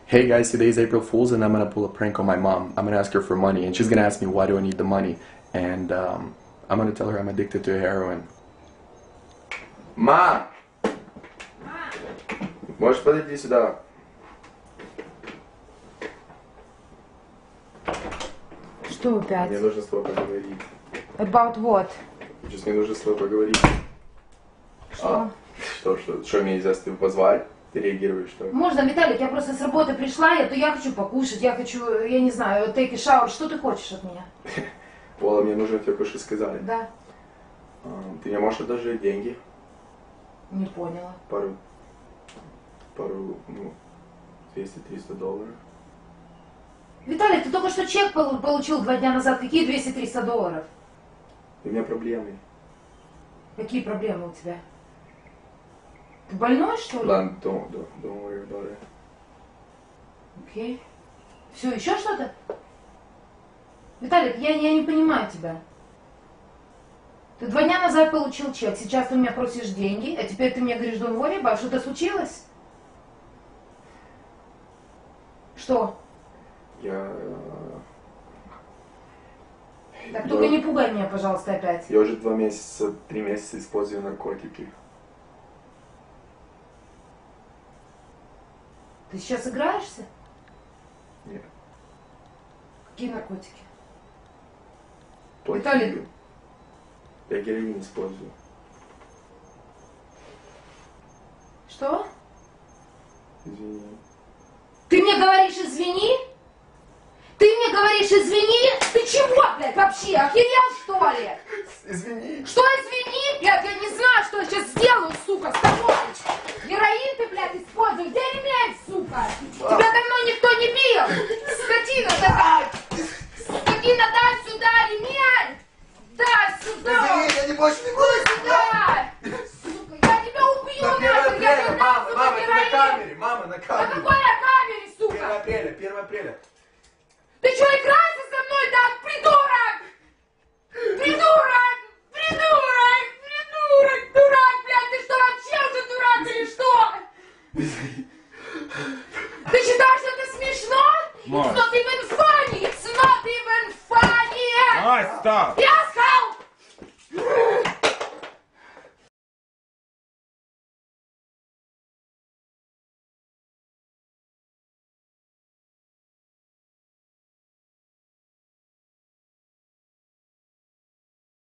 Hey guys, today is April Fool's and I'm gonna pull a prank on my mom. I'm gonna ask her for money and she's gonna ask me why do I need the money. And I'm gonna tell her I'm addicted to heroin. Ма! Можешь подойти сюда? Что опять? Мне нужно с тобой поговорить. About what? Сейчас мне нужно с тобой поговорить. Что? Что мне нельзя с тобой позвать? Ты реагируешь, что? Можно, Виталик, я просто с работы пришла, я хочу покушать, я хочу, я не знаю, take a shower. Что ты хочешь от меня? Пола, мне нужно тебе кое-что сказать. Да. Ты мне можешь одолжить деньги? Не поняла. Пару, 200-300 долларов. Виталик, ты только что чек получил 2 дня назад. Какие 200-300 долларов? У меня проблемы. Какие проблемы у тебя? Ты больной, что ли? Ладно, don't worry about it. Окей. Все, еще что-то? Виталик, я не понимаю тебя. Ты 2 дня назад получил чек, сейчас ты у меня просишь деньги, а теперь ты мне говоришь, don't worry about it. Что-то случилось? Что? Так, только не пугай меня, пожалуйста, опять. Я уже 3 месяца использую наркотики. Ты сейчас играешься? Нет. Какие наркотики? Плохие. Виталик. Я героин использую. Что? Извини. Ты мне говоришь извини? Ты мне говоришь извини? Ты чего, блядь, вообще? Охерел, что ли? Извини. Что извини? Я не знаю, что я сейчас сделаю, сука, с тобой. Героин ты, блядь, используешь. Где ремень, сука? Тебя давно никто не бил. Скотина такая. Скотина, дай сюда ремень. Дай сюда. Извини, я не больше не буду. Сюда. Сука, я тебя убью, нахуй. Я не дам, сука, Мама, ты на героин. камере, мама, на На камере. какой я камере, 1 сука? апреля. Ты что, играешься со мной, да, придурок? Придурок! Дурак, блядь, ты что, вообще уже дурак или что? Ты считаешь, что это смешно? Мам. It's not even funny! It's not even funny! Ай, стоп! Я